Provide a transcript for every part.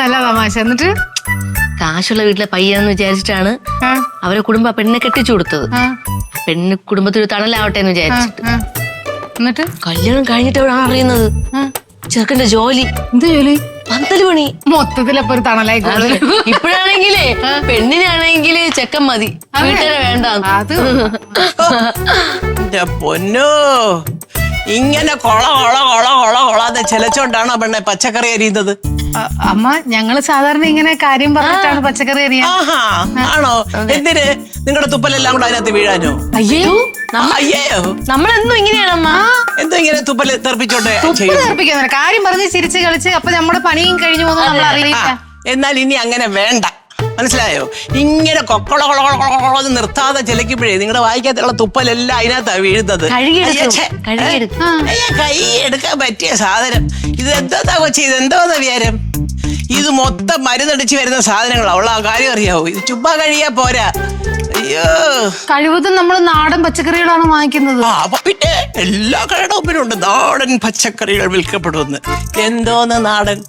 നല്ല തമാശ. എന്നിട്ട് കാശുള്ള വീട്ടിലെ പയ്യെന്ന് വിചാരിച്ചിട്ടാണ് അവരെ കുടുംബം പെണ്ണിനെ കെട്ടിച്ചു കൊടുത്തത്. പെണ്ണിന് കുടുംബത്തിൽ തണലാവട്ടെ എന്ന് വിചാരിച്ചിട്ട്. എന്നിട്ട് കല്യാണം കഴിഞ്ഞിട്ട് എവിടെയാണ് അറിയുന്നത് ചെറുക്കന്റെ ജോലി. എന്ത് ജോലി? പന്തല് പണി. മൊത്തത്തിലപ്പൊ ഒരു തണലായി. ഇപ്പഴാണെങ്കിലേ പെണ്ണിനാണെങ്കില് ചെക്കൻ മതി, വീട്ടുകാരെ വേണ്ട. അത് പൊന്നോ, ഇങ്ങനെ കൊളാതെ ചിലച്ചോണ്ടാണോ പെണ്ണെ പച്ചക്കറി അരിയുന്നത്? അമ്മ, ഞങ്ങള് സാധാരണ ഇങ്ങനെ കാര്യം പറഞ്ഞിട്ടാണ് പച്ചക്കറി അറിയാം. ആഹാ, ആണോ? എന്തിന്? നിങ്ങളുടെ തുപ്പലെല്ലാം കൂടെ അതിനകത്ത് വീഴാനോ? അയ്യോ, അയ്യോ, നമ്മളെന്നും ഇങ്ങനെയാണമ്മ. എന്തോ ഇങ്ങനെ തുപ്പല് തെറിപ്പിച്ചോട്ടെ തെറിപ്പിക്കാൻ കാര്യം പറഞ്ഞ് ചിരിച്ച് കളിച്ച് അപ്പൊ നമ്മുടെ പണിയും കഴിഞ്ഞു പോകുന്നത് നമ്മൾ അറിയില്ല. എന്നാൽ ഇനി അങ്ങനെ വേണ്ട, മനസ്സിലായോ? ഇങ്ങനെ കൊളന്ന് നിർത്താതെ ചിലക്കുമ്പോഴേ നിങ്ങളുടെ വായിക്കാത്തുള്ള തുപ്പലെല്ലാം അതിനകത്താ വീഴുന്നത്. കൈ എടുക്കാൻ പറ്റിയ സാധനം ഇത്. എന്താ കൊച്ചി, ഇത് എന്തോന്നാ വിചാരം? ഇത് മൊത്തം മരുന്നടിച്ച് വരുന്ന സാധനങ്ങളാ. ഉള്ള ആ കാര്യം അറിയാവോ? ഇത് ചുമ്മാ കഴിയാ പോരാ. അയ്യോ, കഴിവതും നമ്മൾ നാടൻ പച്ചക്കറികളാണ് വാങ്ങിക്കുന്നത്. അപ്പൊ പിന്നെ എല്ലാ കടയുടെ ഒപ്പിനുണ്ട് നാടൻ പച്ചക്കറികൾ വിൽക്കപ്പെടുമെന്ന്. എന്തോന്ന് നാടൻ?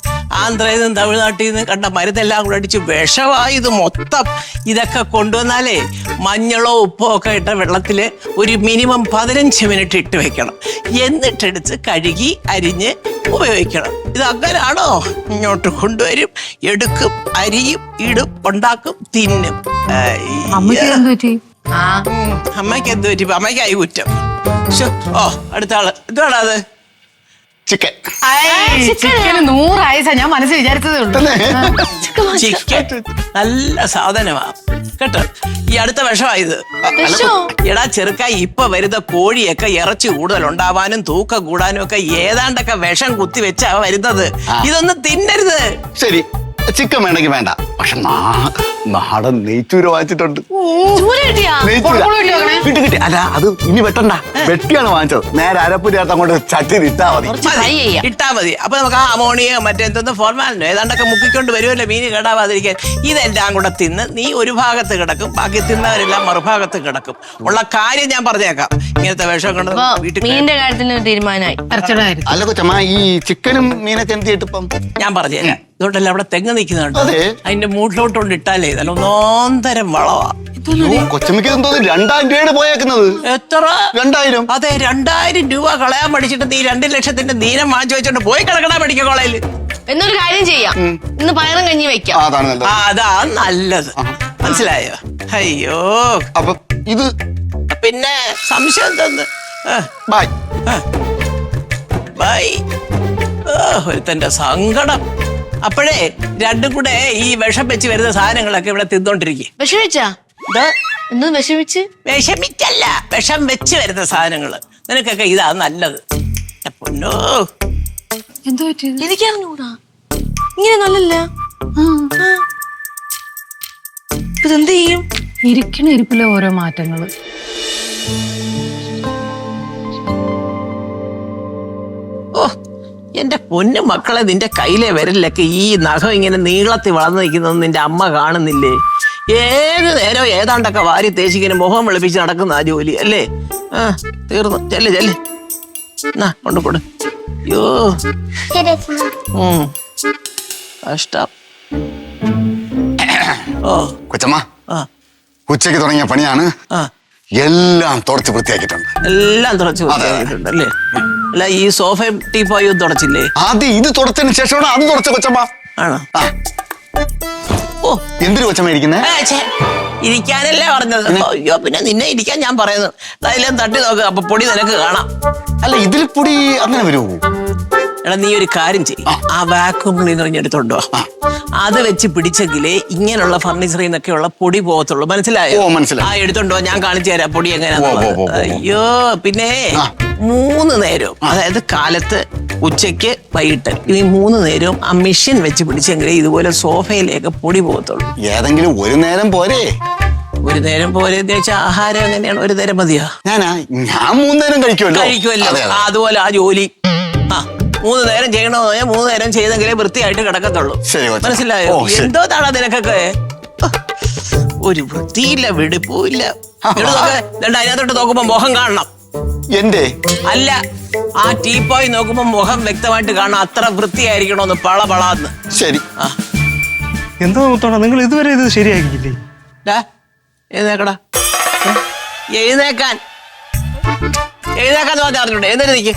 ആന്ധ്രയിൽ നിന്നും തമിഴ്നാട്ടിൽ നിന്ന് കണ്ട മരുന്നെല്ലാം കൂടെ അടിച്ച് വിഷമായത് മൊത്തം. ഇതൊക്കെ കൊണ്ടുവന്നാലേ മഞ്ഞളോ ഉപ്പോ ഒക്കെ ഇട്ട വെള്ളത്തില് ഒരു മിനിമം 15 മിനിറ്റ് ഇട്ട് വെക്കണം. എന്നിട്ടെടുത്ത് കഴുകി അരിഞ്ഞ് ഉപയോഗിക്കണം. ഇത് അങ്ങനാണോ? ഇങ്ങോട്ട് കൊണ്ടുവരും, എടുക്കും, അരിയും, ഇടും, ഉണ്ടാക്കും, തിന്നും. അമ്മയ്ക്ക് എന്ത് പറ്റി? അമ്മയ്ക്ക് എന്ത് പറ്റി? അമ്മയ്ക്കായി കുറ്റം. ഓ, അടുത്ത ആള്. എന്തുവാടാ അത്? ചിക്കൻ. ചിക്കന് 100 ആയിസാ ഞാൻ മനസ്സിൽ വിചാരിച്ചതേ ഉള്ളൂ. ചിക്കൻ നല്ല സാധനമാണ് കേട്ടോ. ഈ അടുത്ത വിഷമായത്. എടാ ചെറുക്ക, ഇപ്പൊ വരുന്ന കോഴിയൊക്കെ ഇറച്ചി കൂടുതൽ ഉണ്ടാവാനും തൂക്കം കൂടാനും ഒക്കെ ഏതാണ്ടൊക്കെ വിഷം കുത്തി വെച്ചാ വരുന്നത്. ഇതൊന്നും തിന്നരുത്. ശരി, ചിക്കൻ വേണമെങ്കിൽ വേണ്ട, പക്ഷെ നാടൻ നെയ്ച്ചൂര് വാങ്ങിച്ചിട്ടുണ്ട്. കിട്ടി. അല്ല, അത് ഇനി വെട്ടണ്ട, വെട്ടിയാണ് വാങ്ങിച്ചത്. നേരെ അരപ്പൂരി ചേർത്ത് അങ്ങോട്ട് ചട്ടിയിൽ ഇട്ടാ മതി. ഇട്ടാ മതി. അപ്പൊ നമുക്ക് ആ അമോണിയോ മറ്റെന്തോന്ന് ഫോർമാലിനോ ഏതാണ്ടൊക്കെ മുക്കിക്കൊണ്ട് വരുമല്ലോ മീന് കേടാവാതിരിക്കാൻ. ഇതെല്ലാം കൂടെ തിന്ന് നീ ഒരു ഭാഗത്ത് കിടക്കും, ബാക്കി തിന്നവരെല്ലാം മറുഭാഗത്ത് കിടക്കും. ഉള്ള കാര്യം ഞാൻ പറഞ്ഞേക്കാം. ഇങ്ങനത്തെ വിഷം കൊണ്ട് വീട്ടിൽ മീനിന്റെ കാര്യത്തിന് തീരുമാനമായി. അല്ല കൊച്ചമ്മ, ഈ ചിക്കനും മീനൊക്കെ എന്ത് ചെയ്തിട്ടിപ്പം ഞാൻ പറഞ്ഞുതരാം. ഇതുകൊണ്ടല്ല അവിടെ തെങ്ങ് നിൽക്കുന്നുണ്ട്, അതിന്റെ മൂട്ടിലോട്ടുകൊണ്ട് ഇട്ടാലേ നല്ല ഒന്നോന്തരം വളവാ. കൊച്ചമ്മക്ക് എന്തോ 2000 രൂപയുടെ പോയേക്കുന്നത്. എത്ര? 2000. അതെ, 2000 രൂപ കളയാൻ പഠിച്ചിട്ട് നീ 2 ലക്ഷത്തിന്റെ നീനം വാങ്ങിച്ചു വെച്ചോണ്ട് പോയി കിടക്കണ മെഡിക്കൽ കോളേജിൽ. എന്നൊരു കാര്യം ചെയ്യാം, ഇന്ന് പയറും കഞ്ഞി വെക്കാം. അതാ നല്ലത്, മനസ്സിലായോ? അയ്യോ, അപ്പൊ ഇത് പിന്നെ സംശയം തന്ന് ബൈ ബൈ. ഒരുത്തന്റെ സങ്കടം. അപ്പോഴേ രണ്ടും കൂടെ ഈ വിഷം വെച്ച് വരുന്ന സാധനങ്ങളൊക്കെ ഇവിടെ തിന്നോണ്ടിരിക്കും. വിഷമിച്ചാ? എന്തോ വിഷമിച്ച്? വിഷമിച്ചല്ല, വിഷം വെച്ച് വരുന്ന സാധനങ്ങള്. നിനക്കൊക്കെ ഇതാ നല്ലത്. പൊന്നോ, എന്തോ പറ്റി? എനിക്കറിഞ്ഞൂടാ, ഇങ്ങനെ നല്ലല്ല. ഇതെന്ത് ചെയ്യും? ഇരിക്കണ ഇരിപ്പിലെ ഓരോ മാറ്റങ്ങള്. ഓ, എന്റെ പൊന്നു മക്കളെ, നിന്റെ കയ്യിലെ വിരലിലൊക്കെ ഈ നഖം ഇങ്ങനെ നീളത്തിൽ വളർന്നു നിൽക്കുന്നത് നിന്റെ അമ്മ കാണുന്നില്ലേ? ഏത് നേരം ഏതാണ്ടൊക്കെ വാരി തേച്ചിങ്ങനെ മുഖം വെളുപ്പിച്ച് നടക്കുന്ന ആ ജോലി അല്ലേ? തീർന്നു. ചെല്ല് ചെല്ല്, എന്നാ കൊണ്ടുകൊടു. അയ്യോ, കഷ്ടം. ഓ കൊച്ചമ്മ, ഉച്ചയ്ക്ക് തുടങ്ങിയ പണിയാണ്. എല്ലാം തുടച്ച് വൃത്തിയാക്കിയിട്ടുണ്ട്. എല്ലാം തുടച്ച് വൃത്തിയാക്കിയിട്ടുണ്ട് അല്ലേ? അല്ല, ഈ സോഫയും ടീപ്പോയും തുടച്ചില്ലേ? ആദ്യം ഇത് തുടച്ചതിന് ശേഷമാണ് അത് തുടച്ച കൊച്ചമ്മ. ആണോ? ഓ, എന്തിനു കൊച്ചമ്മ ഇരിക്കുന്നേ? ഇരിക്കാനല്ലേ പറഞ്ഞത്. അയ്യോ, പിന്നെ നിന്നെ ഇരിക്കാൻ ഞാൻ പറയുന്നു. അതിലും തട്ടി നോക്ക്, അപ്പൊ പൊടി നിനക്ക് കാണാം. അല്ല, ഇതിൽ പൊടി അങ്ങനെ വരുമോ? എടാ, നീ ഒരു കാര്യം ചെയ്യും, ആ വാക്യൂം ക്ലീനർ എടുത്തോണ്ടോ. അത് വെച്ച് പിടിച്ചെങ്കിലേ ഇങ്ങനെയുള്ള ഫർണിച്ചറിൽ നിന്നൊക്കെയുള്ള പൊടി പോകത്തുള്ളൂ. മനസ്സിലായോ? ആ, എടുത്തോണ്ടോ, ഞാൻ കാണിച്ചു തരാം പൊടി എങ്ങനെയാ. അയ്യോ, പിന്നെ 3 നേരവും, അതായത് കാലത്ത്, ഉച്ചയ്ക്ക്, വൈകിട്ട്, ഈ 3 നേരവും ആ മെഷീൻ വെച്ച് പിടിച്ചെങ്കിലേ ഇതുപോലെ സോഫയിലേക്ക് പൊടി പോകത്തുള്ളൂ. ഏതെങ്കിലും ഒരു നേരം പോരെ? ഒരു നേരം പോലെ വെച്ചാൽ ആഹാരം എങ്ങനെയാണ്? ഒരു നേരം മതിയാ? ഞാൻ 3 നേരം കഴിക്കുമല്ലോ. അതുപോലെ ആ ജോലി 3 നേരം ചെയ്യണമെന്ന് പറഞ്ഞാൽ 3 നേരം ചെയ്തെങ്കിലേ വൃത്തിയായിട്ട് കിടക്കത്തുള്ളൂ. മനസ്സിലായോ? എന്തോ താടാ നിനക്കൊക്കെ ഒരു വൃത്തിയില്ല, വെടിപ്പുമില്ല. അതിനകത്തോട്ട് നോക്കുമ്പോ മുഖം കാണണം. എന്റെ അല്ല, ആ ടീപ്പോയി നോക്കുമ്പോ മുഖം വ്യക്തമായിട്ട് കാണണം. അത്ര വൃത്തിയായിരിക്കണോന്ന്, പളപളാന്ന്. ശരി. എന്താ മുത്തോണ നിങ്ങൾ ഇതുവരെ ഇത് ശരിയാക്കിയില്ലേ? എഴുന്നേക്കടാ. എഴുന്നേക്കാൻ പറഞ്ഞിട്ടുണ്ട്. എഴുന്നേറ്റ്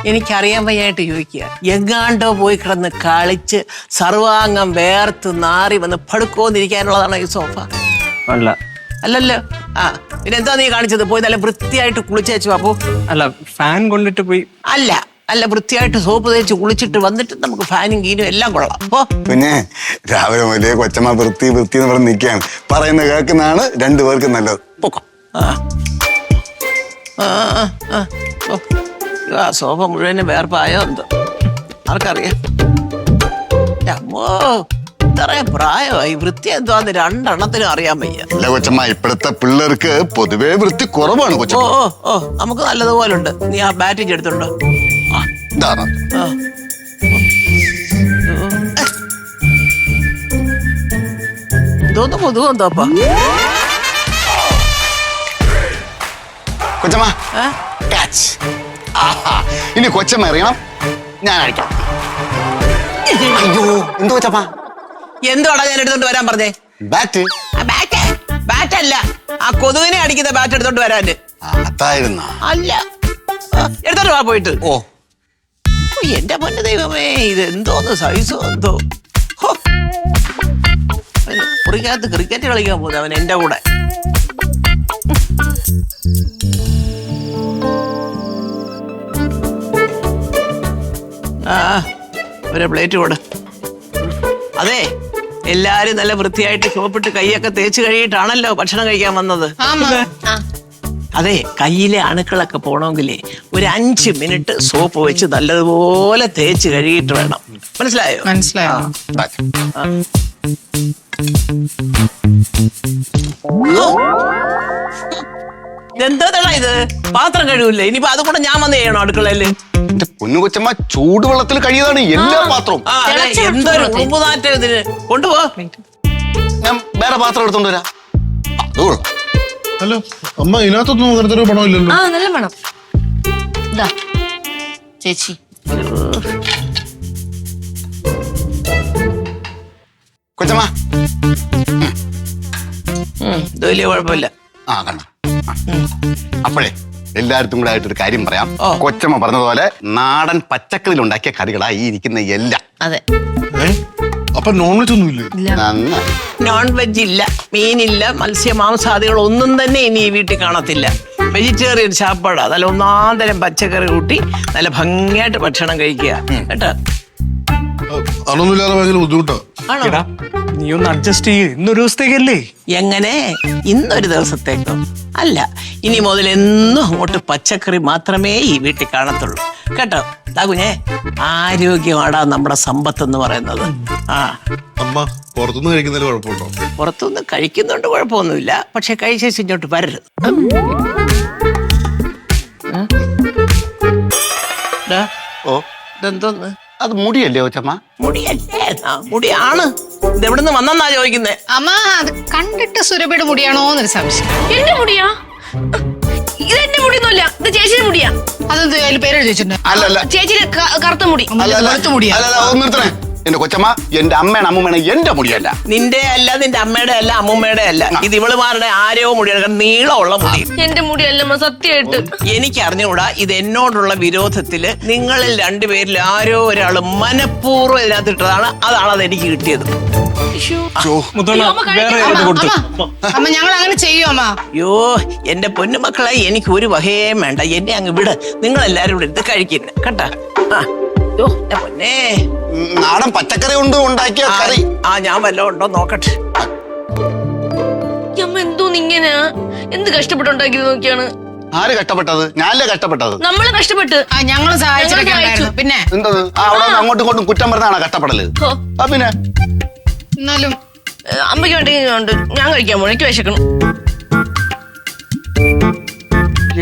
എനിക്കറിയാൻ വയ്യായിട്ട് ചോദിക്കുക. എങ്ങാണ്ടോ പോയി കിടന്ന് കളിച്ച് സർവാംഗം വേർത്ത് നാറി വന്ന് പടുക്കോന്നിരിക്കാനുള്ളതാണോ ഈ സോഫ? അല്ല. അല്ലല്ലോ. ആ പിന്നെ എന്താ നീ കാണിച്ചത്? പോയി നല്ല വൃത്തിയായിട്ട് കുളിച്ചേച്ചു അപ്പോ. അല്ല, ഫാൻ കൊണ്ടിട്ട് പോയി. അല്ല വൃത്തിയായിട്ട് സോപ്പ് തേച്ച് കുളിച്ചിട്ട് വന്നിട്ട് നമുക്ക് ഫാനും കീനും എല്ലാം കൊള്ളാം. പിന്നെ രാവിലെ മുതലേ കൊച്ചമ്മ വൃത്തി വൃത്തി എന്ന് പറഞ്ഞ് നിൽക്കുകയാണ്. പറയുന്നത് കേൾക്കുന്നതാണ് രണ്ടുപേർക്കും നല്ലത്. പൊക്കോ. ആ സോഫ മുഴുവനും വേർപ്പായോ എന്തോ ആർക്കറിയാം. അമ്മോ ഇത്രയും പ്രായമായി. വൃത്തി എന്തോന്ന് രണ്ടെണ്ണത്തിനും അറിയാൻ വയ്യ. അല്ല കൊച്ചമ്മ, ഇപ്പോഴത്തെ പിള്ളേർക്ക് പൊതുവേ വൃത്തി കുറവാണ് കൊച്ചമ്മ. ഓ നമുക്ക് നല്ലതുപോലെ ഉണ്ട്. നീ ആ ബാറ്റിങ് എടുത്തുണ്ടോ? ഇതാണ്. എന്തോന്ന് കൊതുകെന്തോപ്പ കൊച്ചമ്മ catch. ആഹാ, ഇനി കൊച്ചമ്മ അറിയണം, ഞാൻ അടിക്കാം. അയ്യോ എന്തോ കൊച്ചമ്മ? എന്തോടാ ഞാൻ എടുത്തോണ്ട് വരാൻ പറഞ്ഞേ? ബാറ്റ്. ബാറ്റല്ല, ആ കൊതുകിനെ അടിക്കുന്ന ബാറ്റ് എടുത്തോണ്ട് വരാന്. അതായിരുന്ന? അല്ല, എടുത്തോണ്ട് വാ പോയിട്ട്. ഓ എന്റെ പൊന്നു ദൈവമേ, ഇത് എന്തോന്ന് സൈസോ എന്തോ. മുറിക്കകത്ത് ക്രിക്കറ്റ് കളിക്കാൻ പോകുന്നത് അവൻ എന്റെ കൂടെ. ഒരു പ്ലേറ്റ് കൊടു. അതെ, എല്ലാരും നല്ല വൃത്തിയായിട്ട് സോപ്പിട്ട് കൈയൊക്കെ തേച്ച് കഴിയിട്ടാണല്ലോ ഭക്ഷണം കഴിക്കാൻ വന്നത്. അതെ, കയ്യിലെ അണുക്കളൊക്കെ പോണമെങ്കിലേ ഒരു 5 മിനിറ്റ് സോപ്പ് വെച്ച് നല്ലതുപോലെ തേച്ച് കഴുകിയിട്ട് വേണം. മനസ്സിലായോ? മനസ്സിലായോ? എന്താ ഇത്? പാത്രം കഴിവില്ലേ? ഇനിയിപ്പോ അതുകൂടെ ഞാൻ വന്ന് ചെയ്യണോ അടുക്കളയില്? എന്റെ പൊന്നു കൊച്ചമ്മ, ചൂടുവെള്ളത്തിൽ കഴിയതാണ് എല്ലാ പാത്രവും. എന്തൊരു ഉറുമ്പുനാറ്റം ഇതിന്. കൊണ്ടുപോ, ഞാൻ വേറെ പാത്രം എടുത്തോണ്ട് വരാം. അതുകൊള്ളു. ഹലോ അമ്മ, ഇതിനകത്തൊന്നും അങ്ങനത്തെ പണം ഇല്ലല്ലോ. നല്ല പണം. ഇതാ ചേച്ചി. കൊച്ചമ്മ ഇത് വലിയ കുഴപ്പമില്ല. കണ്ട. അപ്പോഴേ എല്ലായിടത്തും കൂടെ ആയിട്ടൊരു കാര്യം പറയാം. ഓ. കൊച്ചമ്മ പറഞ്ഞതുപോലെ നാടൻ പച്ചക്കറിയിൽ ഉണ്ടാക്കിയ കറികളാ ഈ ഇരിക്കുന്ന എല്ലാം. അതെ. അപ്പൊ നോൺ വെജ് ഒന്നും ഇല്ലേ? നന്നായി. നോൺ വെജ് ഇല്ല, മീനില്ല, മത്സ്യ മാംസാദികൾ ഒന്നും തന്നെ ഇനി ഈ വീട്ടിൽ കാണത്തില്ല. വെജിറ്റേറിയൻ ചാപ്പാടാ. നല്ല ഒന്നാന്തരം പച്ചക്കറി കൂട്ടി നല്ല ഭംഗിയായിട്ട് ഭക്ഷണം കഴിക്കുക കേട്ടോ. അതൊന്നുമില്ലാതെ ഭയങ്കര ബുദ്ധിമുട്ടാ. ആണോ? എടാ, നീ ഒന്ന് അഡ്ജസ്റ്റ് ചെയ്യ്. ഇന്നൊരു ദിവസത്തേക്കല്ലേ? എങ്ങനെ? ഇന്നൊരു ദിവസത്തേക്കോ? അല്ല, ഇനി മുതൽ എന്നും അങ്ങോട്ട് പച്ചക്കറി മാത്രമേ ഈ വീട്ടിൽ കാണത്തുള്ളൂ കേട്ടോ. കുഞ്ഞേ, ആരോഗ്യമാടാ നമ്മുടെ സമ്പത്ത് എന്ന് പറയുന്നത്. അമ്മ പുറത്തുനിന്ന് കഴിക്കുന്നതിൽ കുഴപ്പമുണ്ടോ? പുറത്തുനിന്ന് കഴിക്കുന്നുണ്ട്, കുഴപ്പമൊന്നുമില്ല. പക്ഷെ കഴിച്ചേച്ച് ഇങ്ങോട്ട് വരരുത്. ഓ, ഇതെന്തോന്ന്? അത് മുടിയല്ലേ കൊച്ചമ്മ? മുടിയല്ലേ? മുടിയാണ്. ഇതെവിടുന്ന് വന്നെന്നാ ചോദിക്കുന്നേ? അമ്മ, അത് കണ്ടിട്ട് സുരഭിയുടെ മുടിയാണോ എന്നൊരു സംശയം. എന്റെ മുടിയാ? ഇത് എന്റെ മുടിയൊന്നുമല്ല, ഇത് ചേച്ചിയുടെ മുടിയാ. അതെന്ത് അതിൽ പേര് ചോദിച്ചിട്ടുണ്ട്? അല്ലല്ല, ചേച്ചിയുടെ കറുത്ത മുടി. വെളുത്ത മുടിയാ. അല്ലല്ല, ഒന്ന് നിർത്തണേ. എന്റെ കൊച്ചമ്മ, എന്റെ അമ്മയാണ് അമ്മൂമ്മയാണ്, എന്റെ മുടിയല്ല. നിന്റെ അല്ല, നിന്റെ അമ്മയുടെ അല്ല, അമ്മൂമ്മയുടെ അല്ല. ഇത് ഇവളുമാരുടെ ആരോ മുടിയാണ്. കാരണം നീളമുള്ള മുടി. എന്റെ മുടിയല്ലമ്മ, സത്യമായിട്ട്. എനിക്ക് അറിഞ്ഞുകൂടാ. ഇത് എന്നോടുള്ള വിരോധത്തില് നിങ്ങളിൽ രണ്ടുപേരിൽ ആരോ ഒരാൾ മനഃപൂർവ്വം ഇതിനകത്തിട്ടതാണ്. അതാണ് അത് എനിക്ക് കിട്ടിയത്. മുത്തോണ വേറെ ഇത് കൊടുത്തു. അമ്മ, ഞങ്ങൾ അങ്ങനെ ചെയ്യും അമ്മ. അയ്യോ, എന്റെ പൊന്നുമക്കളെ, എനിക്ക് ഒരു വകയും വേണ്ട. എന്നെ അങ്ങ് വിട്. നിങ്ങൾ എല്ലാരും ഇവിടെ എടുത്ത് കഴിക്കുന്ന കേട്ടാ. പൊന്നേ, നാടൻ പച്ചക്കറി കൊണ്ട് ഉണ്ടാക്കിയ കറി. ഞാൻ വല്ലതും ഉണ്ടോ നോക്കട്ടെ. അമ്മ എന്തോന്ന് ഇങ്ങനെ? എന്ത് കഷ്ടപ്പെട്ടുണ്ടാക്കിയത് നോക്കിയാണ്. ആര് കഷ്ടപ്പെട്ടത്? ഞാനല്ലേ കഷ്ടപ്പെട്ടത്. നമ്മള് കഷ്ടപ്പെട്ട്. ഞങ്ങൾ സഹായിച്ചിട്ടൊക്കെ പിന്നെ എന്തത്? അവിടെ അങ്ങോട്ടും ഇങ്ങോട്ടും കുറ്റം പറഞ്ഞാണ് കഷ്ടപ്പെടല്. പിന്നെ എന്നാലും അമ്മയ്ക്ക് വേണ്ടെങ്കിൽ ഞാൻ കഴിക്കാൻ പോണു. എനിക്ക് വിശക്കണം.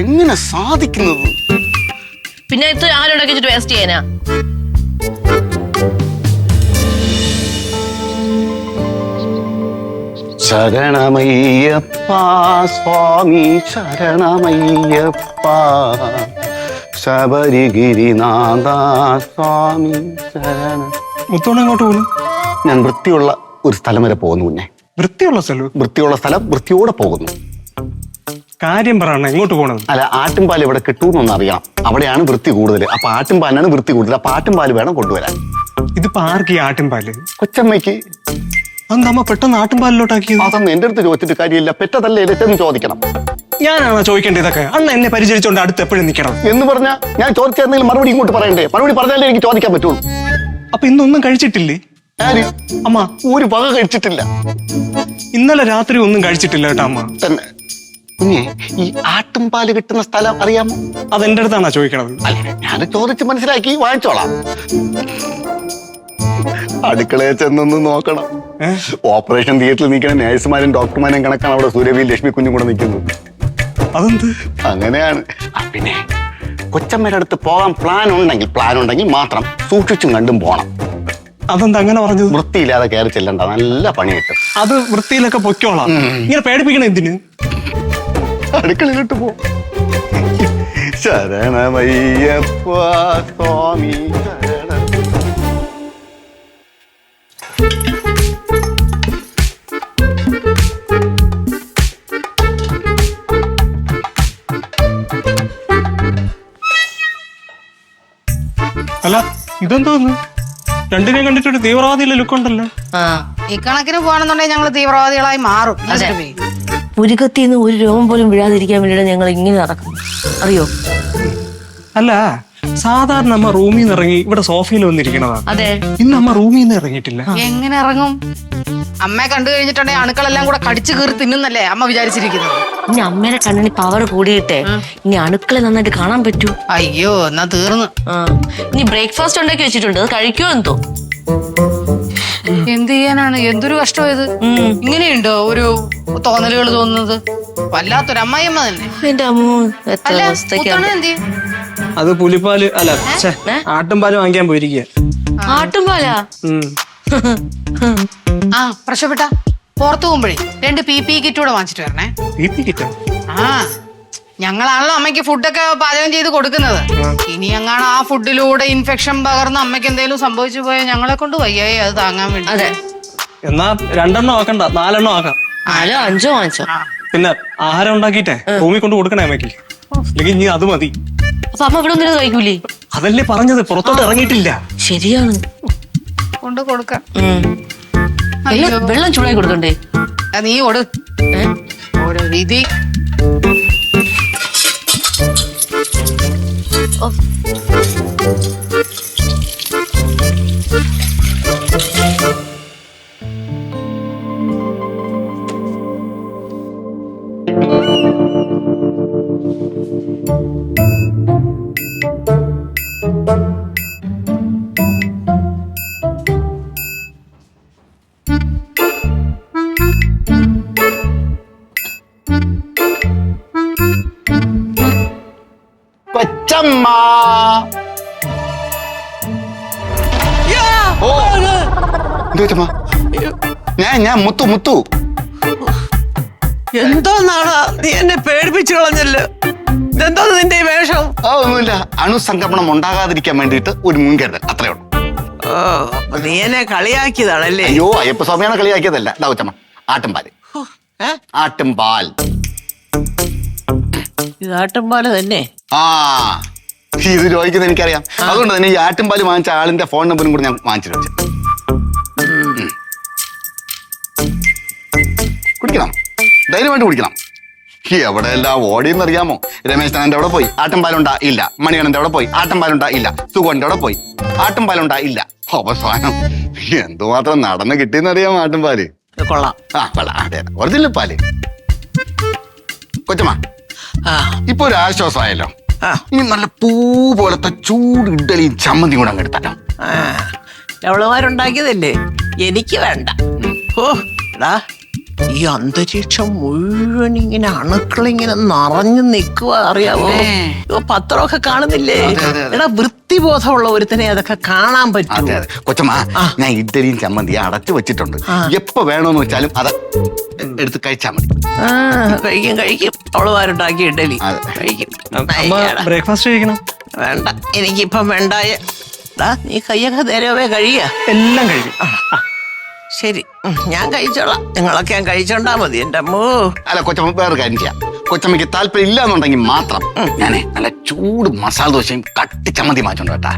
എങ്ങനെ സാധിക്കുന്നത്? പിന്നെ ഇത് ആരോടൊക്കെ വെച്ചിട്ട് വേസ്റ്റ് ചെയ്യാനാ? ശരണമയ്യപ്പ സ്വാമി ശരണമയ്യപ്പ, ശബരിഗിരിനാഥ സ്വാമി ശരണ. മുത്തോണ എങ്ങോട്ട് പോകുന്നു? ഞാൻ വൃത്തിയുള്ള ഒരു സ്ഥലം വരെ പോകുന്നു കുഞ്ഞെ. വൃത്തിയുള്ള സ്ഥലം? വൃത്തിയുള്ള സ്ഥലം വൃത്തിയോടെ പോകുന്നു. കാര്യം പറയണ, എങ്ങോട്ട് പോകണം? അല്ല, ആട്ടിൻപാൽ ഇവിടെ കിട്ടൂന്നൊന്ന് അറിയണം. അവിടെയാണ് വൃത്തി കൂടുതൽ. അപ്പൊ ആട്ടിൻപാലിനാണ് വൃത്തി കൂടുതൽ. അപ്പൊ ആട്ടിൻപാൽ വേണം കൊണ്ടുവരാൻ. ഇതിപ്പോ ആർക്ക് ഈ ആട്ടിൻപാല്? കൊച്ചമ്മയ്ക്ക്. അമ്മ പെട്ടെന്ന് ആട്ടിൻപാലിലോട്ടാക്കിയത്? അതൊന്നും എന്റെ അടുത്ത് ചോദിച്ചിട്ട് കാര്യമില്ല. പെറ്റതല്ലേ ഇതൊക്കെ ചോദിക്കണം. ഞാനാണോ ചോദിക്കേണ്ടത് ഇതൊക്കെ? അണ്ണ എന്നെ പരിചരിച്ചോണ്ട് അടുത്ത് എപ്പോഴും നിൽക്കണം എന്ന് പറഞ്ഞാൽ ഞാൻ ചോദിച്ചെന്തെങ്കിലും മറുപടി ഇങ്ങോട്ട് പറയണ്ടേ? മറുപടി പറഞ്ഞാലേ എനിക്ക് ചോദിക്കാൻ പറ്റുള്ളൂ. അപ്പൊ ഇന്നൊന്നും കഴിച്ചിട്ടില്ലേ? ആര്? അമ്മ ഒരു വക കഴിച്ചിട്ടില്ല. ഇന്നലെ രാത്രി ഒന്നും കഴിച്ചിട്ടില്ല കേട്ടോ അമ്മ. തന്നെ കുഞ്ഞെ, ഈ ആട്ടുംപാല് കിട്ടുന്ന സ്ഥലം അറിയാമോ? അതെന്റെ അടുത്താണോ ചോദിക്കണത്? അല്ല, ഞാൻ ചോദിച്ച് മനസ്സിലാക്കി വാങ്ങിച്ചോളാം. അടുക്കളയിൽ ചെന്നൊന്ന് നോക്കണം. ഓപ്പറേഷൻ തിയേറ്ററിൽ നിൽക്കുന്ന നേഴ്സുമാരും ഡോക്ടർമാരും കണക്കാണ് അവിടെ സൂര്യവി ലക്ഷ്മി കുഞ്ഞും കൂടെ നിൽക്കുന്നത്. അതെന്ത്? അങ്ങനെയാണ്. പിന്നെ കൊച്ചമ്മയുടെ അടുത്ത് പോകാൻ പ്ലാൻ ഉണ്ടെങ്കിൽ മാത്രം സൂക്ഷിച്ചും കണ്ടും പോണം. അതെന്താ അങ്ങനെ പറഞ്ഞത്? വൃത്തിയില്ലാതെ കയറി ചെല്ലണ്ട, നല്ല പണി കിട്ടും. അത് വൃത്തിയിലൊക്കെ പൊയ്ക്കോളാം. ഇങ്ങനെ പേടിപ്പിക്കണ എന്തിന്? അടുക്കളയിലോട്ട് പോ. ശരണമയ്യപ്പ സ്വാമി ശരണ. അല്ല, ഇതെന്തോന്ന്? രണ്ടിനെയും കണ്ടിട്ടൊരു തീവ്രവാദിയിലെ ലുക്കുണ്ടല്ലോ. ഈ കണക്കിന് പോകണമെന്നുണ്ടെങ്കിൽ ഞങ്ങള് തീവ്രവാദികളായി മാറും. പുരുക്കത്തിന്ന് ഒരു രോഗം പോലും വീഴാതിരിക്കാൻ വേണ്ടിയാണ് ഞങ്ങൾ ഇങ്ങനെ നടക്കുന്നത്, അറിയോ? അല്ല, സാധാരണ അമ്മ റൂമിൽ നിന്ന് ഇറങ്ങി ഇവിടെ സോഫയിൽ വന്നിരിക്കണതാണ്. അതെ. ഇന്ന് അമ്മ റൂമിൽ നിന്ന് ഇറങ്ങിയിട്ടില്ല. എങ്ങനെ ഇറങ്ങും? അമ്മയെ കണ്ടു കഴിഞ്ഞിട്ടുണ്ടെങ്കിൽ അണുക്കളെല്ലാം കൂടെ കടിച്ചു കീറി തിന്നുന്നല്ലേ അമ്മ വിചാരിച്ചിരിക്കുന്നത്. ഇനി അമ്മേടെ കണ്ണിന് പവർ കൂടിയിട്ടേ ഇനി അണുക്കളെ നന്നായിട്ട് കാണാൻ പറ്റൂ. അയ്യോ, എന്നാ തീർന്നു. ഇനി ബ്രേക്ക്ഫാസ്റ്റ് ഉണ്ടാക്കി വെച്ചിട്ടുണ്ട്, അത് കഴിക്കുമോ എന്തോ. എന്ത് ചെയ്യാനാണ്? എന്തൊരു കഷ്ടം ഇത്. ഇങ്ങനെയുണ്ടോ ഒരു തോന്നലുകൾ തോന്നുന്നത്? വല്ലാത്തൊരു അമ്മായിയമ്മ തന്നെ. എന്റെ അമ്മ എത്ര അല്ല, അവസ്ഥയ്ക്കാണ്. മുത്തോണ് എന്ത് ചെയ്യും? അത് പുലിപ്പാല് അല്ല, ആട്ടുംപാല് വാങ്ങിക്കാൻ പോയിരിക്കുക. ആട്ടുംപാലാ? ആ, പ്രശ്നപ്പെട്ട പുറത്തു പോകുമ്പോഴേ 2 PP കിറ്റ് കൂടെ വാങ്ങിച്ചിട്ട് വരണേ. ആ, ഞങ്ങളാണല്ലോ അമ്മയ്ക്ക് ഫുഡൊക്കെ പാചകം ചെയ്ത് കൊടുക്കുന്നത്. ഇനി എങ്ങാണ് ആ ഫുഡിലൂടെ ഇൻഫെക്ഷൻ പകർന്ന് അമ്മയ്ക്ക് എന്തെങ്കിലും സംഭവിച്ചു പോയാൽ ഞങ്ങളെ കൊണ്ട് വയ്യായി അത് താങ്ങാൻ വേണ്ടി. അതെ. എന്നാ 2 ആക്കണ്ട, 4 ആക്കാം. 4 5 വാങ്ങിച്ചോ. പിന്നെ ആഹാരം ഉണ്ടാക്കിട്ടെ റൂമിൽ കൊണ്ട് കൊടുക്കണേ അമ്മയ്ക്ക്. അല്ലെങ്കിൽ ഇനി അത് മതി. അപ്പൊ അമ്മ ഇവിടെ ഒന്നും കഴിക്കൂലേ? അതല്ലേ പറഞ്ഞത്, പുറത്തോട്ട് ഇറങ്ങിയിട്ടില്ല. ശരിയാണ്, കൊണ്ട് കൊടുക്കാം. വെള്ളം ചൂടായി കൊടുക്കണ്ടേ? നീ ഓട്. ഓരോ രീതി. കൊച്ചമ്മ. ഓ, എന്ത് കൊച്ചമ്മ? ഞാൻ മുത്തു. എന്തോന്നാണ് നീ എന്നെ പേടിപ്പിച്ചു കളഞ്ഞല്ലോ? ഇതെന്തോ നിന്റെ ഈ വേഷം? ഒന്നുമില്ല, അണുസംക്രമണം ഉണ്ടാകാതിരിക്കാൻ വേണ്ടിയിട്ട് ഒരു മുൻകരുതൽ, അത്രേ ഉള്ളൂ. ഓ, അപ്പൊ നീ എന്നെ കളിയാക്കിയതാണല്ലേ? അയ്യോ, അയ്യപ്പ സ്വാമിയാണ് കളിയാക്കിയതല്ല. കൊച്ചമ്മ, ആട്ടുംപാല്. ആട്ടുംപാൽ. ഇത് ആട്ടുംപാല് തന്നെ. ആ, ഇത് ചോദിക്കുന്നത് എനിക്കറിയാം. അതുകൊണ്ട് തന്നെ ഈ ആട്ടുംപാല് വാങ്ങിച്ച ആളിന്റെ ഫോൺ നമ്പറും കൂടെ ഞാൻ വാങ്ങിച്ചിട്ട് വെച്ചു. കുടിക്കണം, ധൈര്യമായിട്ട് കുടിക്കണം. എവിടെ എല്ലാം ഓടിയെന്നറിയാമോ? രമേശ് താനന്റെ അവിടെ പോയി ആട്ടുംപാലുണ്ടാ ഇല്ല. മണികണ്ഠന്റെ അവിടെ പോയി ആട്ടുംപാലുണ്ടാ ഇല്ല. സുഗോന്റെ അവിടെ പോയി ആട്ടുംപാലുണ്ടാ ഇല്ല. അവസാനം എന്തുമാത്രം നടന്ന് കിട്ടിയെന്നറിയാമോ ആട്ടുംപാല്? കൊള്ളാം. കൊള്ളാം. അതെ, ഒറിജിനൽ പാല്. കൊച്ചമ്മ, ഇപ്പൊ ഒരു ആശ്വാസമായല്ലോ. ഇനി നല്ല പൂ പോലത്തെ ചൂട് ഇഡ്ഡലിയും ചമ്മന്തി കൂടെ അങ്ങ് എടുത്താലോ? അവളുമാരുണ്ടാക്കിയതല്ലേ, എനിക്ക് വേണ്ട. ഓ എടാ, ഈ അന്തരീക്ഷം മുഴുവൻ ഇങ്ങനെ അണുക്കളിങ്ങനെ നിറഞ്ഞു നിൽക്കുക, അറിയാവോ? പത്രമൊക്കെ കാണുന്നില്ലേ? എടാ, വൃത്തിബോധമുള്ള ഒരുത്തനെ അതൊക്കെ കാണാൻ പറ്റും. കൊച്ചമ്മ, ഞാൻ ഇഡ്ഡലിയും ചമ്മന്തി അടച്ചു വെച്ചിട്ടുണ്ട്. എപ്പോ വേണോന്ന് വെച്ചാലും അത് എടുത്ത് കഴിച്ചാൽ മതി. കഴിക്കും. അവളുമാരുണ്ടാക്കിയ ഇഡ്ഡലി കഴിക്കും. ബ്രേക്ക്ഫാസ്റ്റ് കഴിക്കണം. വേണ്ട, എനിക്കിപ്പം വേണ്ടായ നീ കയ്യൊക്കെ നേരവേ കഴിയ. എല്ലാം കഴിഞ്ഞു. ശരി, ഞാൻ കഴിച്ചോളാം. നിങ്ങളൊക്കെ ഞാൻ കഴിച്ചോണ്ടാ മതി എന്റെ അമ്മോ. അല്ല കൊച്ചമ്മ വേറെ കാര്യം ചെയ്യാം. കൊച്ചമ്മയ്ക്ക് താല്പര്യം ഇല്ല എന്നുണ്ടെങ്കിൽ മാത്രം ഞാനേ നല്ല ചൂട് മസാല ദോശയും കട്ടി ചമ്മന്തി മാറ്റുണ്ട് കേട്ടാ.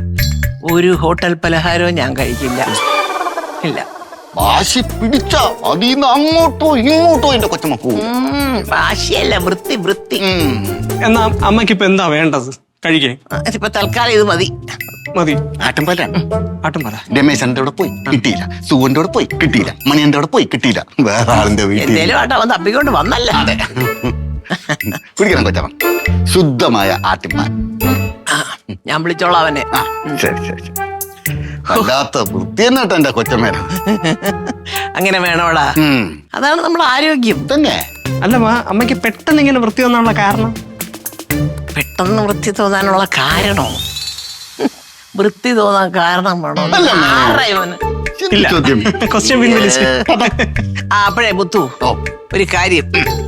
ഒരു ഹോട്ടൽ പലഹാരവും ഞാൻ കഴിക്കില്ല. ഇല്ല. വാശി പിടിച്ച അതിന്ന് അങ്ങോട്ടോ ഇങ്ങോട്ടോ എന്റെ കൊച്ചമ്മ പോകും. വാശിയല്ല, വൃത്തി വൃത്തി. എന്നാ അമ്മയ്ക്ക് ഇപ്പൊ എന്താ വേണ്ടത് കഴിക്കേ? ഇപ്പൊ തൽക്കാലം ഇത് മതി. മതി. ആട്ടുംപാലാണ്. ആട്ടുംപാല. രമേശന്റെ അവിടെ പോയി കിട്ടിയില്ല, സുഗന്റെ അവിടെ പോയി കിട്ടിയില്ല, മണിയന്റെ അവിടെ പോയി കിട്ടിയില്ല, വേറെ ആളിന്റെ വീട്ടിൽ. എന്തേലും ആട്ടോ അവൻ തപ്പിക്കൊണ്ട് വന്നല്ല. കുടിക്കണം കൊച്ചമ്മ, ശുദ്ധമായ ആട്ടിൻപാൽ. ഞാൻ വിളിച്ചോളാം അവനെ. ആ ശരി ശരി ശരി. വല്ലാത്ത വൃത്തി തന്നെ കേട്ടോ എന്റെ കൊച്ചമ്മേന. അങ്ങനെ വേണോടാ. അതാണ് നമ്മുടെ ആരോഗ്യം തന്നെ. അല്ല അമ്മയ്ക്ക് പെട്ടെന്ന് ഇങ്ങനെ വൃത്തി വന്നാനുള്ള കാരണം? പെട്ടെന്ന് വൃത്തി തോന്നാനുള്ള കാരണോ? വൃത്തി തോന്നാൻ കാരണം വേണോ? അല്ല, ആരാ ഇവന്? ഇല്ല. ചോദ്യം. ക്വസ്റ്റ്യൻ പിൻവലിച്ച്. അപ്പോഴേ മുത്തു, ഒരു കാര്യം,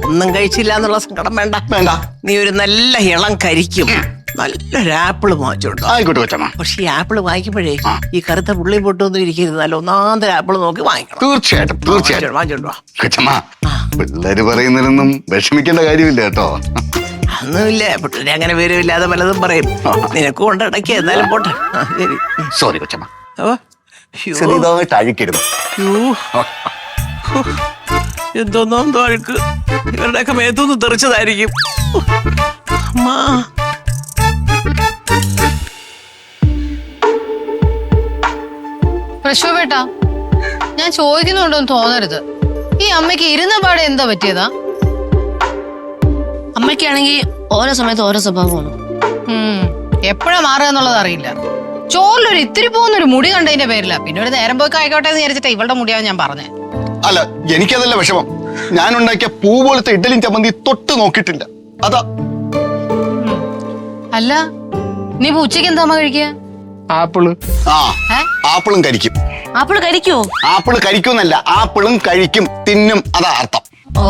ഒന്നും കഴിച്ചില്ല എന്നുള്ള സങ്കടം വേണ്ട. വേണ്ട. നീ ഒരു നല്ല ഇളം കരിക്കും നല്ലൊരു ആപ്പിള് വാങ്ങിച്ചോണ്ടോ. ആയിക്കോട്ടെ കൊച്ചമ്മ. പക്ഷെ ഈ ആപ്പിള് വാങ്ങിക്കുമ്പോഴേ ഈ കറുത്ത പുള്ളി പൊട്ടൊന്നും ഇരിക്കരുത്. നല്ല ഒന്നാന്തര ആപ്പിള് നോക്കി വാങ്ങിക്കണം. തീർച്ചയായിട്ടും തീർച്ചയായിട്ടും വാങ്ങിച്ചോണ്ടോ. കൊച്ചമ്മ, പിള്ളേര് പറയുന്നതിലൊന്നും വിഷമിക്കേണ്ട കാര്യമില്ല കേട്ടോ. ഒന്നുമില്ല, പിള്ളേരെ അങ്ങനെ വിവരമില്ലാതെ പലതും പറയും. നിനക്കും ഉണ്ട് ഇടയ്ക്ക്, എന്നാലും പോട്ടെ. ശരി. സോറി കൊച്ചമ്മ, ഓ, അയ്യോ. ചെറുതായിട്ട് അഴിക്കരുത്. എന്തോന്നോ അഴുക്ക് ഇവരുടെയൊക്കെ മേത്തൊന്ന് തെറിച്ചതായിരിക്കും. അമ്മാ. പ്രശോഭേട്ടാ, ഞാൻ ചോദിക്കുന്നുണ്ടോന്ന് തോന്നരുത്. ഈ അമ്മയ്ക്ക് ഇരുന്ന പാടെ എന്താ പറ്റിയതാ? അമ്മയ്ക്കാണെങ്കിൽ ഓരോ സമയത്ത് ഓരോ സ്വഭാവമാണ്. എപ്പോഴാ മാറുക എന്നുള്ളത് അറിയില്ല. ചോറിലൊരു ഇത്തിരി പോകുന്നൊരു മുടി കണ്ടതിന്റെ പേരില്ല. പിന്നെ ഒരു നേരം പോയി ആയിക്കോട്ടെ എന്ന് വിചാരിച്ചിട്ട് ഇവളുടെ മുടിയാവും ഞാൻ പറഞ്ഞേ. അല്ല, എനിക്കതല്ല വിഷമം. ഞാൻ ഉണ്ടാക്കിയ പൂ പോലത്തെ ഇഡ്ഡലിയും ചമ്മന്തി തൊട്ട് നോക്കിയിട്ടില്ല, അതാ. അല്ല, നീ ഉച്ചയ്ക്ക് എന്താ അമ്മ കഴിക്കുക? ആപ്പിള്. ആ, ആപ്പിളും കരിക്കും. ആപ്പിള് കഴിക്കോ? ആപ്പിള് കഴിക്കുമെന്നല്ല, ആപ്പിളും കഴിക്കും, തിന്നും, അതാ അർത്ഥം. ഓ,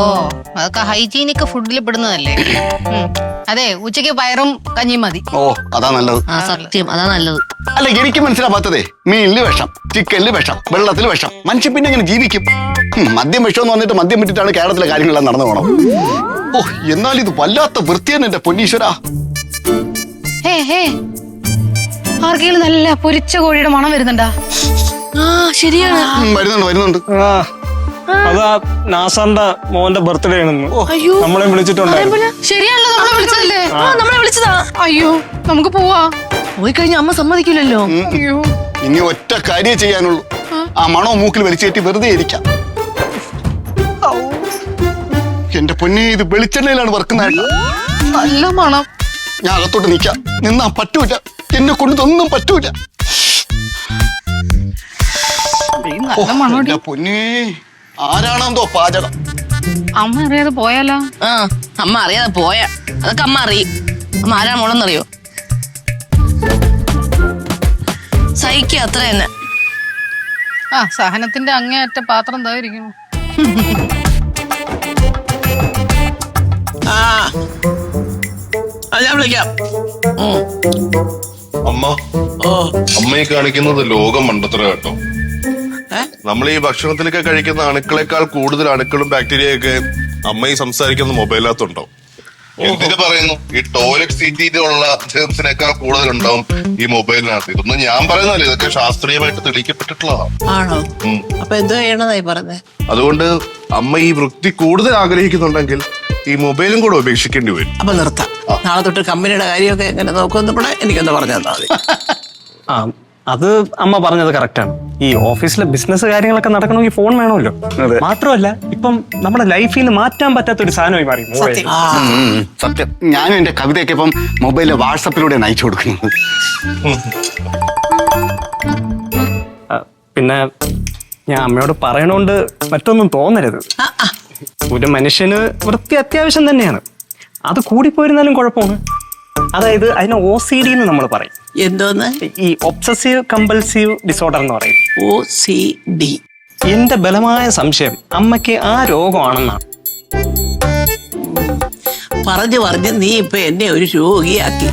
അതൊക്കെ ഹൈജീനിക് ഫുഡിൽ പെടുന്നതല്ലേ. അതെ, ഉച്ചയ്ക്ക് പയറും കഞ്ഞിയും മതി. ഓ, അതാ നല്ലത്. ആ സത്യം, അതാ നല്ലത്. അല്ല, എനിക്ക് മനസ്സിലാവാത്തതേ, മീനില് വിഷം, ചിക്കനില് വിഷം, വെള്ളത്തിൽ വിഷം, മനുഷ്യൻ പിന്നെ എങ്ങനെ ജീവിക്കും? മദ്യം വിഷം എന്ന് പറഞ്ഞിട്ട് മദ്യം വിട്ടിട്ടാണ് കേരളത്തിലെ കാര്യങ്ങളെല്ലാം നടന്നു പോകണം. ഓ, എന്നാൽ ഇത് വല്ലാത്ത വൃത്തിയാണ് എന്റെ പൊന്നീശ്വരാ. ആർക്കെങ്കിലും നല്ല പൊരിച്ച കോഴിയുടെ മണം വരുന്നുണ്ടാ? ആ ശരിയാണ്. വരുന്നുണ്ട് വരുന്നുണ്ട്. അതാ നാസാറിന്റെ മോന്റെ ബർത്ത്ഡേ ആണെന്ന് നമ്മളെ വിളിച്ചിട്ടുണ്ടായിരുന്നു. ശരിയാണല്ലോ, നമ്മളെ വിളിച്ചതല്ലേ? നമ്മളെ വിളിച്ചതാ. അയ്യോ, നമുക്ക് പോവാ. പോയി കഴിഞ്ഞ അമ്മ സമ്മതിക്കില്ലല്ലോ. അയ്യോ, ഇനി ഒറ്റ കാര്യം ചെയ്യാനുള്ളൂ, ആ മണോ മൂക്കിൽ വലിച്ചു കയറ്റി വെറുതെ ഇരിക്കാം. എന്റെ പൊന്നെ, ഇത് വെളിച്ചെണ്ണയിലാണ് വറുക്കുന്നത്. നല്ല മണം. ഞാൻ അകത്തോട്ട് നിൽക്കാം, നിന്നാ പറ്റൂല, എന്നെ കൊണ്ട് ഇതൊന്നും പറ്റൂല. നല്ല മണം. എന്റെ പൊന്നെ, ആരാണെന്തോ പാചകം. അമ്മ അറിയാതെ പോയാലോ? ആ അമ്മ അറിയാതെ പോയ അതൊക്കെ അമ്മ അറിയും. അമ്മ ആരാ മോളെന്നറിയോ? സഹിക്കുക അത്ര തന്നെ. ആ, സഹനത്തിന്റെ അങ്ങേയറ്റ പാത്രം എന്തായിരിക്കുന്നു. ഞാൻ വിളിക്കാം. അമ്മ, ഓ, അമ്മയെ കാണിക്കുന്നത് ലോകം മണ്ടത്തര കേട്ടോ. നമ്മൾ ഈ ഭക്ഷണത്തിലൊക്കെ കഴിക്കുന്ന അണുക്കളെക്കാൾ കൂടുതൽ അണുക്കളും ബാക്ടീരിയയൊക്കെ അമ്മ ഈ സംസാരിക്കുന്ന മൊബൈലിനകത്തുണ്ടോ? എന്തിനു പറയുന്നു, ഈ ടോയ്ലറ്റ് സീറ്റിലുള്ള ജേംസിനേക്കാൾ കൂടുതൽ ഉണ്ടാവും ഈ മൊബൈലിനകത്ത്. ഇതൊന്നും ഞാൻ പറയുന്നതല്ല, ഇതൊക്കെ ശാസ്ത്രീയമായിട്ട് തെളിയിക്കപ്പെട്ടിട്ടുള്ളതാണ്. ആണോ? അപ്പൊ എന്തോ ചെയ്യണതായി പറഞ്ഞേ? അതുകൊണ്ട് അമ്മ ഈ വൃത്തി കൂടുതൽ ആഗ്രഹിക്കുന്നുണ്ടെങ്കിൽ ഈ മൊബൈലും കൂടെ ഉപേക്ഷിക്കേണ്ടി വരും. അപ്പൊ നിർത്താം. നാളെ തൊട്ട് കമ്പനിയുടെ കാര്യമൊക്കെ എങ്ങനെ നോക്കുമെന്ന് കൂടെ എനിക്കൊന്ന് പറഞ്ഞു തന്നാൽ മതി. ആ, അത് അമ്മ പറഞ്ഞത് കറക്റ്റാണ്. ഈ ഓഫീസിലെ ബിസിനസ് കാര്യങ്ങളൊക്കെ നടക്കണമെങ്കിൽ ഫോൺ വേണമല്ലോ. മാത്രമല്ല, ഇപ്പം നമ്മുടെ ലൈഫിൽ നിന്ന് മാറ്റാൻ പറ്റാത്ത ഒരു സാധനമായി മാറി മൊബൈൽ. സത്യം, ഞാനും എന്റെ കവിതയൊക്കെ ഇപ്പം മൊബൈലിലെ വാട്സപ്പിലൂടെയാണ് അയച്ചു കൊടുക്കുന്നത്. പിന്നെ ഞാൻ അമ്മയോട് പറയണോണ്ട് മറ്റൊന്നും തോന്നരുത്. ഒരു മനുഷ്യന് വൃത്തി അത്യാവശ്യം തന്നെയാണ്. അത് കൂടിപ്പോയിരുന്നാലും കുഴപ്പമാണ്. അതായത് അതിനെ OCD എന്ന് നമ്മൾ പറയും. എന്തോന്ന്? ഈ ഒബ്സസീവ് കമ്പൽസീവ് ഡിസോർഡർ എന്ന് പറയും. OCD. എന്റെ ബലമായ സംശയം അമ്മയ്ക്ക് ആ രോഗമാണെന്നാണ്. പറഞ്ഞു നീ ഇപ്പൊ എന്നെ ഒരു രോഗിയാക്കി.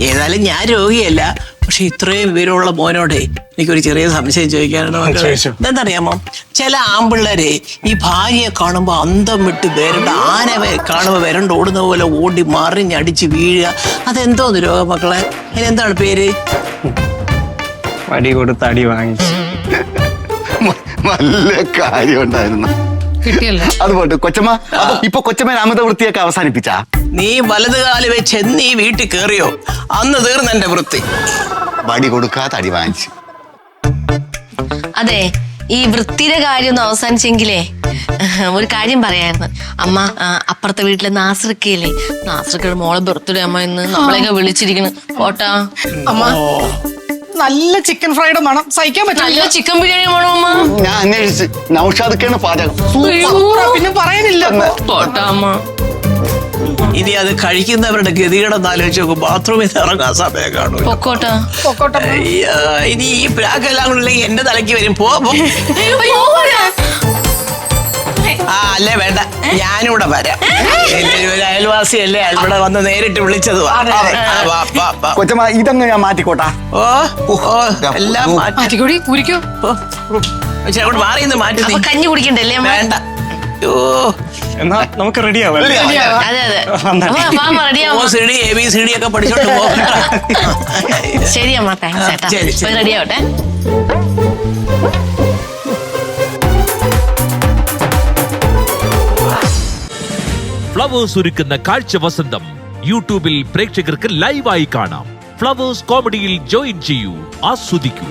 ഏതായാലും ഞാൻ രോഗിയല്ല, പക്ഷെ ഇത്രയും വിവരമുള്ള മോനോടെ എനിക്കൊരു ചെറിയ സംശയം ചോദിക്കാനാണ് മക്കളെ. ചോദിച്ചോ. എന്താണെന്നറിയാമോ, ചില ആമ്പിള്ളേരെ ഈ ഭാര്യയെ കാണുമ്പോ അന്തം വിട്ട് വരണ്ട, ആന കാണുമ്പോ വരണ്ട ഓടുന്ന പോലെ ഓടി മറിഞ്ഞടിച്ച് വീഴുക. അതെന്തോന്ന് രോഗം മക്കളെ? അതിനെന്താണ് പേര്? വടി കൊടുത്ത് അടി വാങ്ങിച്ചു. നല്ല കാര്യം ഉണ്ടായിരുന്നു. കിട്ടിയല്ലോ. അതുപോട്ട് കൊച്ചമ്മ, അപ്പൊ ഇപ്പൊ കൊച്ചമ്മ അമിത വൃത്തിയൊക്കെ അവസാനിപ്പിച്ചാ? നീ വലത് കാല് വെച്ച് എന്നീ വീട്ടിൽ കയറിയോ അന്ന് തീർന്ന എന്റെ വൃത്തി. വടി കൊടുക്കാതെ അടി വാങ്ങിച്ചു. അതെ, ഈ വൃത്തിയുടെ കാര്യം ഒന്ന് അവസാനിച്ചെങ്കിലേ ഒരു കാര്യം പറയായിരുന്നു. അമ്മ, അപ്പുറത്തെ വീട്ടിലെ നാസൃക്കയില്ലേ, നാസൃക്കയുടെ മോളെ ബർത്ത്ഡേ അമ്മ ഇന്ന് നമ്മളെയൊക്കെ വിളിച്ചിരിക്കുന്നു. പോട്ടാ അമ്മ, നല്ല ചിക്കൻ ഫ്രൈഡ് മണം സഹിക്കാൻ നല്ല പറ്റില്ല. ചിക്കൻ ബിരിയാണി വേണോ അമ്മ? ഞാൻ അന്വേഷിച്ച് നൗഷാദൊക്കെയാണ് പാചകം. പിന്നെ പറയാനില്ല. പോട്ടാ അമ്മ. ഇനി അത് കഴിക്കുന്നവരുടെ ഗതികേടെന്ന് ആലോചിച്ച് നോക്കും. ബാത്റൂമിൽ നിന്ന് ഇറങ്ങാൻ സമയം കാണും. പൊക്കോട്ടാ. ഇനി ഈ പ്രാക്കെല്ലാം ഉണ്ടെങ്കിൽ എന്റെ തലയ്ക്ക് വരും. പോ. ആ അല്ലേ വേണ്ട, ഞാനിവിടെ വരാം. എന്റെ ഒരു അയൽവാസിയല്ലേ, ഇവിടെ വന്ന് നേരിട്ട് വിളിച്ചത്. കൊച്ചമ്മ ഇതങ്ങ് ഞാൻ മാറ്റിക്കോട്ടാ. ഓ ഓ എല്ലാം മാറ്റി. മാറ്റിക്കൂടി കുരിക്കോ. പക്ഷെ അങ്ങോട്ട് മാറി നിന്ന് മാറ്റി. അപ്പൊ കഞ്ഞി കുടിക്കണ്ടല്ലേ അമ്മ? വേണ്ട. ഓ എന്നാ നമുക്ക് റെഡിയാവാം. അതെ അതെ. റെഡിയാവും. OCD ABCD ഒക്കെ പഠിച്ചോണ്ട് പോ. ശരി അമ്മ, താങ്ക്സ് ചേട്ടാ. ശരി, ശരി. റെഡി ആവട്ടെ. ഫ്ലവേഴ്സ് ഒരുക്കുന്ന കാഴ്ച വസന്തം യൂട്യൂബിൽ പ്രേക്ഷകർക്ക് ലൈവായി കാണാം. ഫ്ലവേഴ്സ് കോമഡിയിൽ ജോയിൻ ചെയ്യൂ, ആസ്വദിക്കൂ.